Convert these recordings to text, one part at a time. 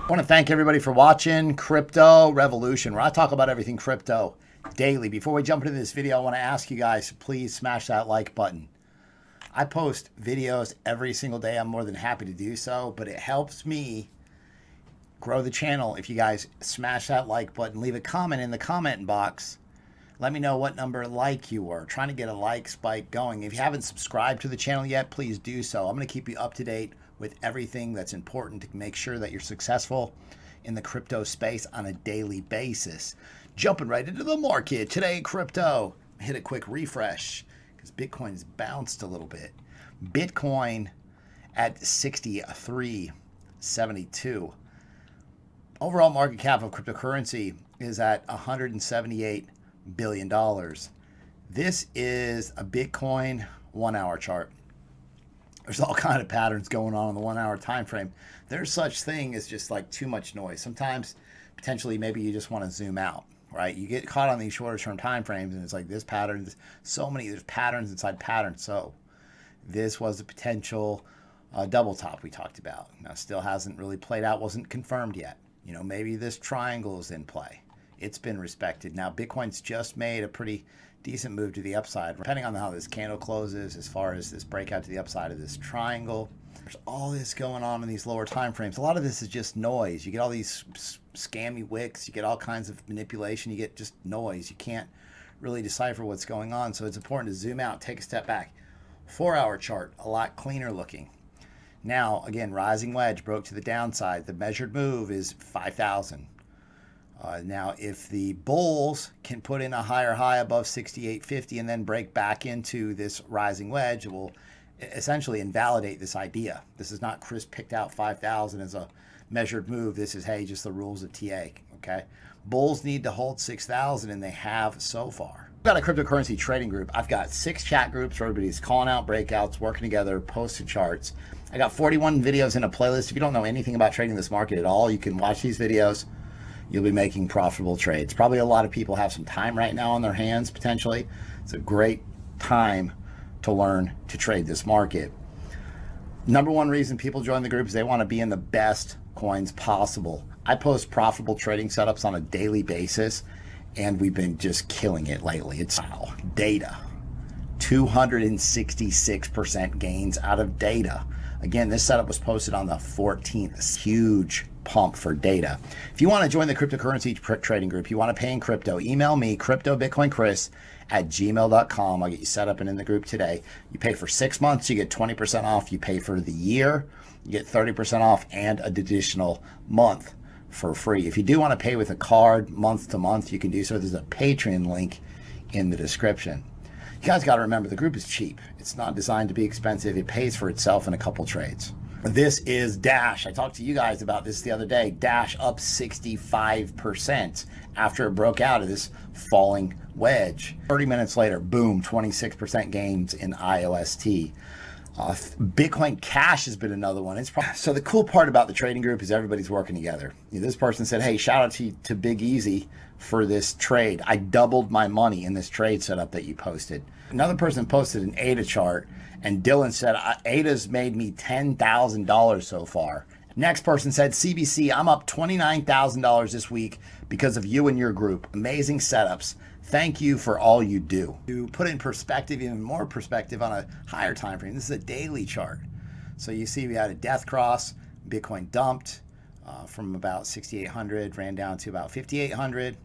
I want to thank everybody for watching Crypto Revolution, where I talk about everything crypto daily. Before we jump into this video, I want to ask you guys, please smash that like button. I post videos every single day. I'm more than happy to do so, but it helps me grow the channel if you guys smash that like button. Leave a comment in the comment box. Let me know what number like you were. Trying to get a like spike going. If you haven't subscribed to the channel yet, please do so. I'm going to keep you up to date with everything that's important to make sure that you're successful in the crypto space on a daily basis. Jumping right into the market today, crypto. Hit a quick refresh because Bitcoin's bounced a little bit. Bitcoin at 63.72. Overall market cap of cryptocurrency is at $178 billion. This is a Bitcoin 1 hour chart. There's all kind of patterns going on in the 1 hour time frame. There's such thing as just like too much noise. Sometimes potentially maybe you just want to zoom out, right? You get caught on these shorter term time frames and it's like this pattern, there's patterns inside patterns. So this was a potential double top we talked about. Now still hasn't really played out, wasn't confirmed yet. You know, maybe this triangle is in play. It's been respected. Now Bitcoin's just made a pretty decent move to the upside, depending on how this candle closes, as far as this breakout to the upside of this triangle. There's all this going on in these lower time frames. A lot of this is just noise. You get all these scammy wicks, you get all kinds of manipulation, you get just noise. You can't really decipher what's going on. So it's important to zoom out, take a step back. 4 hour chart, a lot cleaner looking. Now, again, rising wedge broke to the downside. The measured move is 5,000. Now, if the bulls can put in a higher high above 68.50 and then break back into this rising wedge, it will essentially invalidate this idea. This is not Chris picked out 5,000 as a measured move. This is, hey, just the rules of TA, okay? Bulls need to hold 6,000, and they have so far. I've got a cryptocurrency trading group. I've got 6 chat groups where everybody's calling out breakouts, working together, posting charts. I got 41 videos in a playlist. If you don't know anything about trading this market at all, you can watch these videos. You'll be making profitable trades. Probably a lot of people have some time right now on their hands, potentially. It's a great time to learn to trade this market. Number one reason people join the group is they want to be in the best coins possible. I post profitable trading setups on a daily basis, and we've been just killing it lately. It's wow. Data. 266% gains out of data. Again, this setup was posted on the 14th. It's huge pump for data. If you want to join the cryptocurrency trading group, you want to pay in crypto, email me, cryptobitcoinchris at gmail.com. I'll get you set up and in the group today. You pay for 6 months, you get 20% off. You pay for the year, you get 30% off and an additional month for free. If you do want to pay with a card month to month, you can do so. There's a Patreon link in the description. You guys got to remember, the group is cheap. It's not designed to be expensive. It pays for itself in a couple trades. This is Dash. I talked to you guys about this the other day. Dash up 65% after it broke out of this falling wedge. 30 minutes later, boom, 26% gains in IOST. Bitcoin Cash has been another one. So the cool part about the trading group is everybody's working together. This person said, hey, shout out to Big Easy for this trade. I doubled my money in this trade setup that you posted. Another person posted an ADA chart, and Dylan said, ADA's made me $10,000 so far. Next person said, CBC, I'm up $29,000 this week because of you and your group. Amazing setups. Thank you for all you do. To put in perspective, even more perspective on a higher time frame, this is a daily chart. So you see we had a death cross, Bitcoin dumped from about 6,800, ran down to about 5,800.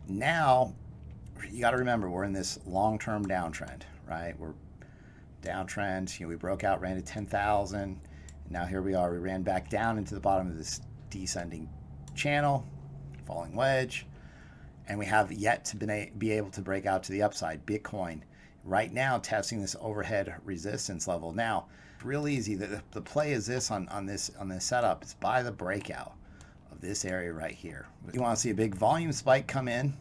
Now, you got to remember, we're in this long-term downtrend, right? We're downtrend. We broke out, ran to 10,000. Now here we are. We ran back down into the bottom of this descending channel, falling wedge. And we have yet to be able to break out to the upside. Bitcoin right now testing this overhead resistance level. Now, it's real easy. The play is this on this setup. It's by the breakout of this area right here. You want to see a big volume spike come in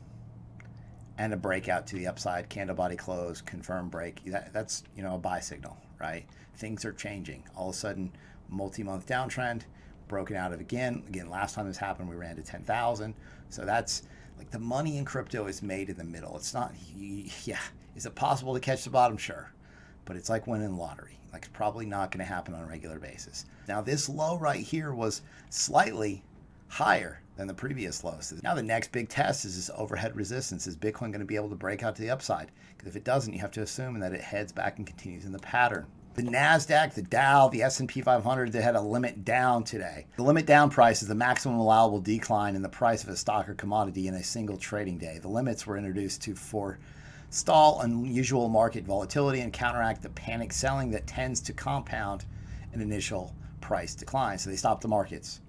and a breakout to the upside, candle body close, confirm break. That's a buy signal, right? Things are changing. All of a sudden, multi-month downtrend, broken out of again. Again, last time this happened, we ran to 10,000. So that's like the money in crypto is made in the middle. It's not, yeah. Is it possible to catch the bottom? Sure. But it's like winning the lottery. Like, it's probably not going to happen on a regular basis. Now, this low right here was slightly higher than the previous lows. Now the next big test is this overhead resistance. Is Bitcoin going to be able to break out to the upside? Because if it doesn't, you have to assume that it heads back and continues in the pattern. The NASDAQ, the Dow, the S&P 500, they had a limit down today. The limit down price is the maximum allowable decline in the price of a stock or commodity in a single trading day. The limits were introduced to forestall unusual market volatility and counteract the panic selling that tends to compound an initial price decline. So they stopped the markets.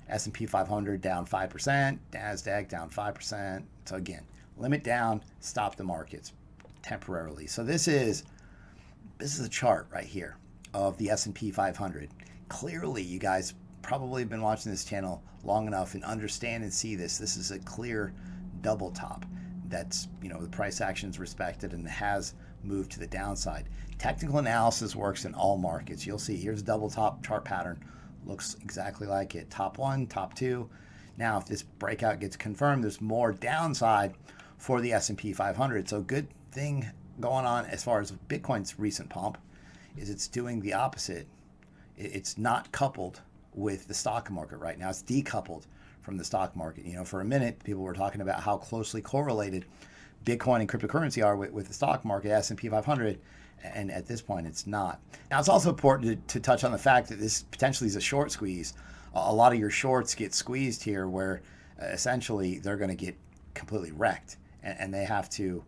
S&P 500 down 5%, NASDAQ down 5%. So again, limit down, stop the markets temporarily. So this is a chart right here of the S&P 500. Clearly, you guys probably have been watching this channel long enough and understand and see this. This is a clear double top. That's, the price action is respected and has moved to the downside. Technical analysis works in all markets. You'll see here's a double top chart pattern. Looks exactly like it. Top one, top two. Now, if this breakout gets confirmed, there's more downside for the S&P 500. So good thing going on as far as Bitcoin's recent pump is it's doing the opposite. It's not coupled with the stock market right now. It's decoupled from the stock market. For a minute, people were talking about how closely correlated Bitcoin and cryptocurrency are with the stock market, S&P 500, and at this point, it's not. Now, it's also important to touch on the fact that this potentially is a short squeeze. A lot of your shorts get squeezed here where essentially they're going to get completely wrecked, and they have to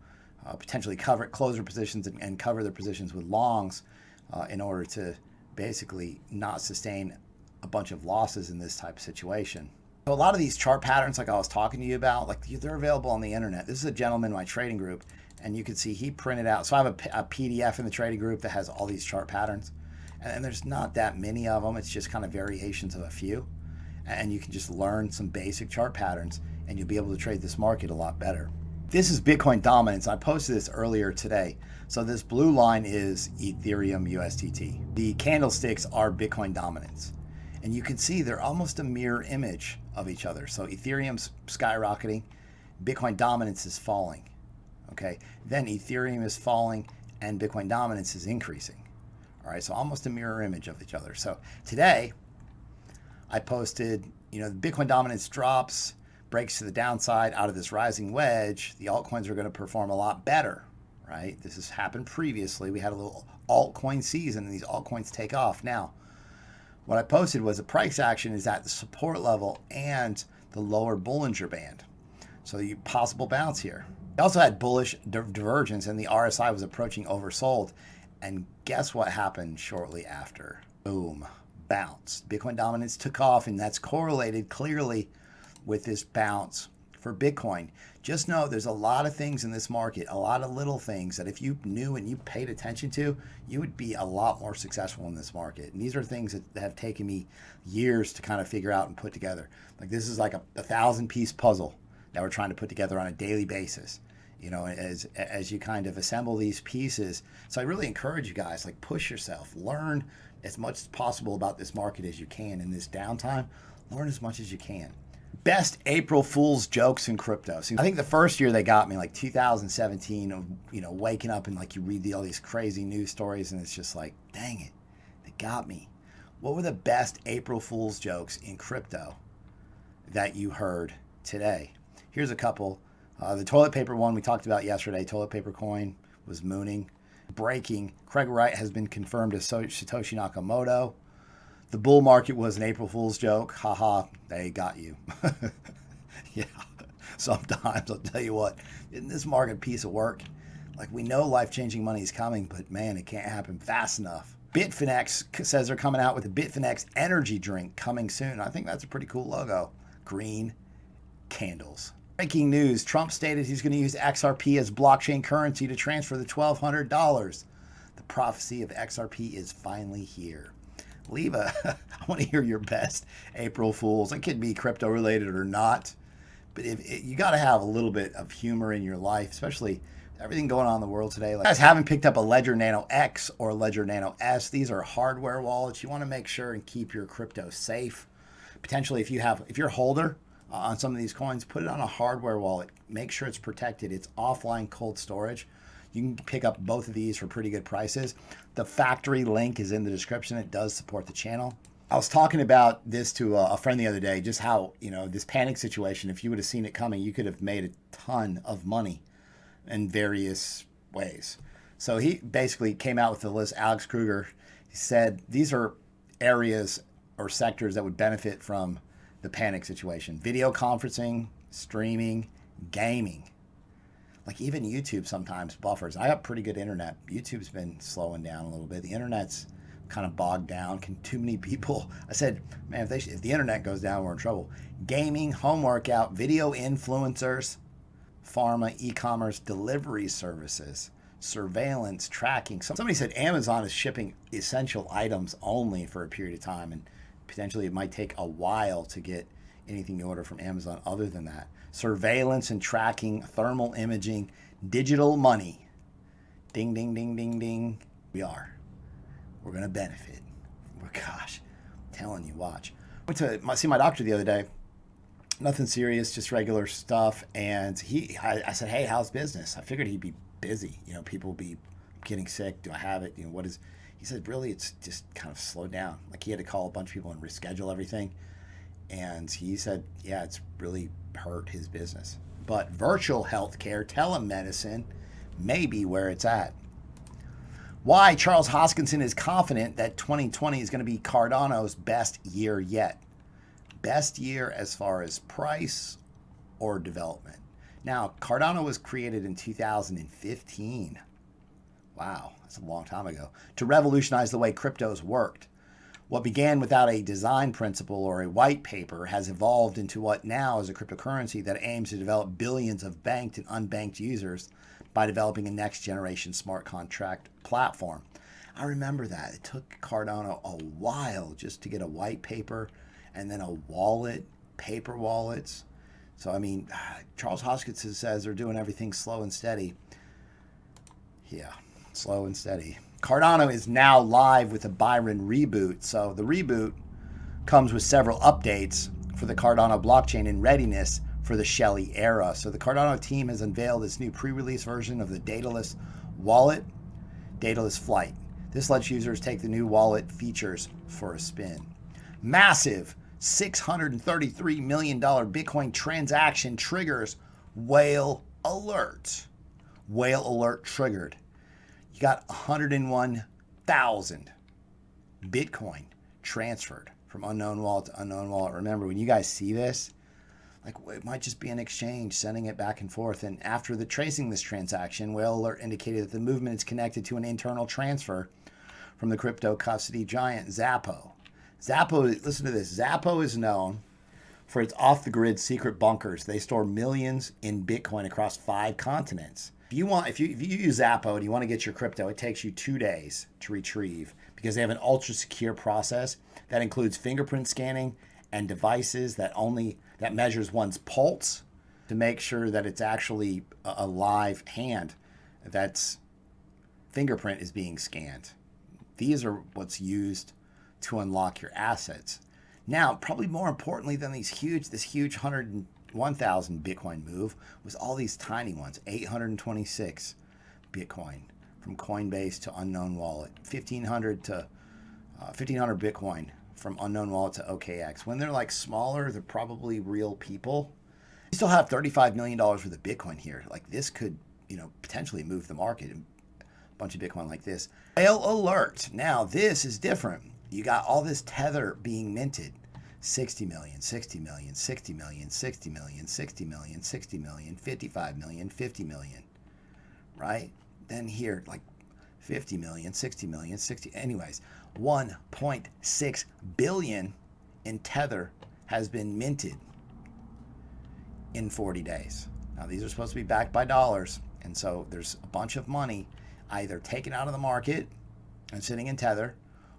potentially close their positions and cover their positions with longs in order to basically not sustain a bunch of losses in this type of situation. So a lot of these chart patterns, like I was talking to you about, they're available on the internet. This is a gentleman in my trading group, and you can see he printed out. So I have a PDF in the trading group that has all these chart patterns, and there's not that many of them. It's just kind of variations of a few, and you can just learn some basic chart patterns, and you'll be able to trade this market a lot better. This is Bitcoin dominance. I posted this earlier today. So this blue line is Ethereum USDT. The candlesticks are Bitcoin dominance. And you can see they're almost a mirror image of each other. So Ethereum's skyrocketing, Bitcoin dominance is falling. Okay, then Ethereum is falling and Bitcoin dominance is increasing. All right, so almost a mirror image of each other. So today I posted, the Bitcoin dominance drops, breaks to the downside out of this rising wedge. The altcoins are going to perform a lot better, right? This has happened previously. We had a little altcoin season and these altcoins take off. Now, what I posted was the price action is at the support level and the lower Bollinger Band. So you possible bounce here. We also had bullish divergence and the RSI was approaching oversold. And guess what happened shortly after? Boom, bounced. Bitcoin dominance took off, and that's correlated clearly with this bounce for Bitcoin. Just know there's a lot of things in this market, a lot of little things that if you knew and you paid attention to, you would be a lot more successful in this market. And these are things that have taken me years to kind of figure out and put together. Like this is like a 1,000-piece puzzle that we're trying to put together on a daily basis, as you kind of assemble these pieces. So I really encourage you guys, push yourself, learn as much as possible about this market as you can in this downtime. Learn as much as you can. Best April Fool's jokes in crypto. So I think the first year they got me, 2017, of waking up and you read all these crazy news stories and it's just dang it, they got me. What were the best April Fool's jokes in crypto that you heard today? Here's a couple. The toilet paper one we talked about yesterday. Toilet paper coin was mooning. Breaking. Craig Wright has been confirmed as Satoshi Nakamoto. The bull market was an April Fool's joke. Haha, they got you. Yeah, sometimes I'll tell you what, isn't this market a piece of work? We know life-changing money is coming, but man, it can't happen fast enough. Bitfinex says they're coming out with a Bitfinex energy drink coming soon. I think that's a pretty cool logo. Green candles. Breaking news, Trump stated he's going to use XRP as blockchain currency to transfer the $1,200. The prophecy of XRP is finally here. I want to hear your best April Fools. It could be crypto related or not, but you got to have a little bit of humor in your life, especially everything going on in the world today. You guys haven't picked up a Ledger Nano X or Ledger Nano S. These are hardware wallets. You want to make sure and keep your crypto safe. Potentially, if you're a holder on some of these coins, put it on a hardware wallet. Make sure it's protected. It's offline cold storage. You can pick up both of these for pretty good prices. The factory link is in the description. It does support the channel. I was talking about this to a friend the other day, just how, this panic situation, if you would have seen it coming, you could have made a ton of money in various ways. So he basically came out with the list. Alex Kruger, he said these are areas or sectors that would benefit from the panic situation: video conferencing, streaming, gaming. Like even YouTube sometimes buffers. I got pretty good internet. YouTube's been slowing down a little bit. The internet's kind of bogged down. Too many people. I said, man, if the internet goes down, we're in trouble. Gaming, home workout, video influencers, pharma, e-commerce, delivery services, surveillance, tracking. Somebody said Amazon is shipping essential items only for a period of time, and potentially it might take a while to get anything you order from Amazon other than that. Surveillance and tracking, thermal imaging, digital money. Ding, ding, ding, ding, ding. We're going to benefit. Gosh, I'm telling you, watch. I went to see my doctor the other day. Nothing serious, just regular stuff. And I said, hey, how's business? I figured he'd be busy. People be getting sick. Do I have it? He said, really, it's just kind of slowed down. Like he had to call a bunch of people and reschedule everything. And he said, yeah, it's really hurt his business. But virtual healthcare, telemedicine, may be where it's at. Why Charles Hoskinson is confident that 2020 is going to be Cardano's best year yet. Best year as far as price or development. Now, Cardano was created in 2015. Wow, that's a long time ago. To revolutionize the way cryptos worked. What began without a design principle or a white paper has evolved into what now is a cryptocurrency that aims to develop billions of banked and unbanked users by developing a next generation smart contract platform. I remember that. It took Cardano a while just to get a white paper and then a wallet, paper wallets. So, Charles Hoskinson says they're doing everything slow and steady. Yeah, slow and steady. Cardano is now live with a Byron reboot. So the reboot comes with several updates for the Cardano blockchain in readiness for the Shelley era. So the Cardano team has unveiled this new pre-release version of the dataless wallet, Dataless Flight. This lets users take the new wallet features for a spin. Massive $633 million Bitcoin transaction triggers whale alert. Whale alert triggered. You got 101,000 Bitcoin transferred from unknown wallet to unknown wallet. Remember, when you guys see this, it might just be an exchange sending it back and forth. And after the tracing this transaction, Whale Alert indicated that the movement is connected to an internal transfer from the crypto custody giant Xapo. Listen to this. Xapo is known for its off-the-grid secret bunkers. They store millions in Bitcoin across 5 continents. If you use Xapo and you want to get your crypto, it takes you 2 days to retrieve because they have an ultra secure process that includes fingerprint scanning and devices that measures one's pulse to make sure that it's actually a live hand that's fingerprint is being scanned. These are what's used to unlock your assets. Now, probably more importantly than this huge 101,000 Bitcoin move was all these tiny ones. 826 Bitcoin from Coinbase to unknown wallet. 1,500 Bitcoin from unknown wallet to OKX. When they're smaller, they're probably real people. You still have $35 million worth of Bitcoin here. This could, potentially move the market. A bunch of Bitcoin like this. Whale alert. Now, this is different. You got all this Tether being minted. 60 million, 60 million, 60 million, 60 million, 60 million, 60 million, 55 million, 50 million, right? Then here, 50 million, 60 million, 60. Anyways, 1.6 billion in Tether has been minted in 40 days. Now, these are supposed to be backed by dollars. And so there's a bunch of money either taken out of the market and sitting in Tether,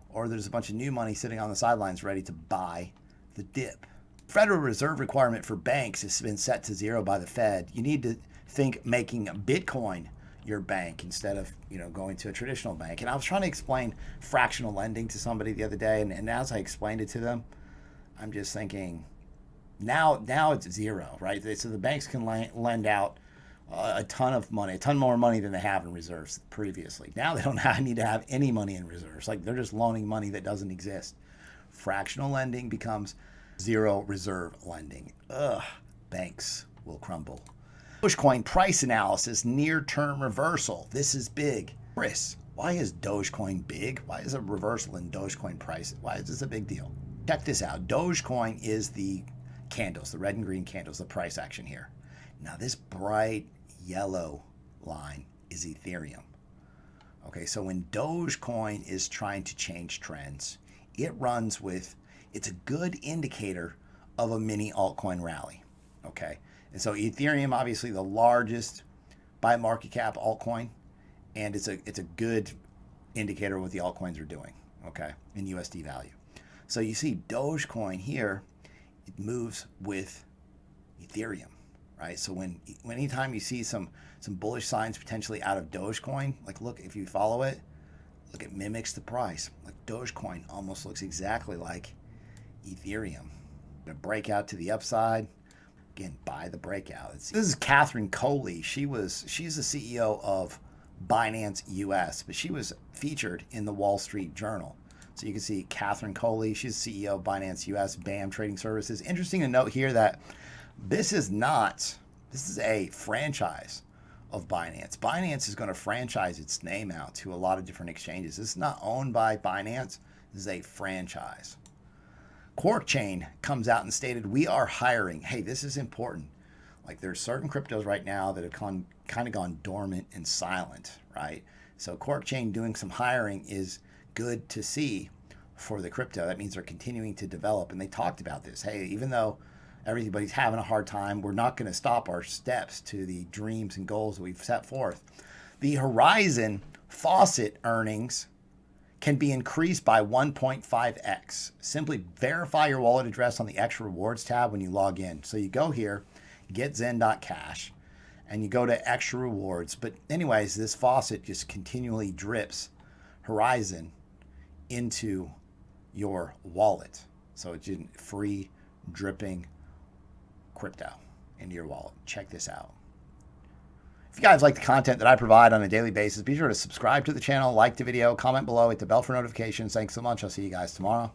or there's a bunch of new money sitting on the sidelines ready to buy the dip. Federal Reserve requirement for banks has been set to 0 by the Fed. You need to think making Bitcoin your bank instead of going to a traditional bank. And I was trying to explain fractional lending to somebody the other day, and as I explained it to them, I'm just thinking now it's 0, right? So the banks can lend out a ton of money, a ton more money than they have in reserves previously. Now they don't need to have any money in reserves. They're just loaning money that doesn't exist. Fractional lending becomes zero reserve lending. Ugh, banks will crumble. Dogecoin price analysis, near-term reversal. This is big. Chris, why is Dogecoin big? Why is a reversal in Dogecoin price? Why is this a big deal? Check this out. Dogecoin is the candles, the red and green candles, the price action here. Now this bright yellow line is Ethereum. Okay, so when Dogecoin is trying to change trends, it runs with, it's a good indicator of a mini altcoin rally. Okay, and so Ethereum, obviously the largest by market cap altcoin, and it's a good indicator of what the altcoins are doing, okay, in USD value. So you see Dogecoin here, it moves with Ethereum, right? So anytime you see some bullish signs potentially out of Dogecoin, like look, if you follow it, look, it mimics the price. Like Dogecoin almost looks exactly like Ethereum. A breakout to the upside. Again, buy the breakout. This is Catherine Coley. She's the CEO of Binance US, but she was featured in the Wall Street Journal. So you can see Catherine Coley, she's CEO of Binance US, BAM Trading Services. Interesting to note here that this is a franchise of Binance. Binance is going to franchise its name out to a lot of different exchanges. This is not owned by Binance. This is a franchise. Coinchain comes out and stated, we are hiring. Hey, this is important. Like there's certain cryptos right now that have kind of gone dormant and silent, right? So Coinchain doing some hiring is good to see for the crypto. That means they're continuing to develop. And they talked about this. Hey, even though everybody's having a hard time, we're not going to stop our steps to the dreams and goals that we've set forth. The Horizon faucet earnings can be increased by 1.5x. Simply verify your wallet address on the extra rewards tab when you log in. So you go here, getzen.cash, and you go to extra rewards. But anyways, this faucet just continually drips Horizon into your wallet. So it's free dripping crypto into your wallet. Check this out. If you guys like the content that I provide on a daily basis, be sure to subscribe to the channel, like the video, comment below, hit the bell for notifications. Thanks so much. I'll see you guys tomorrow.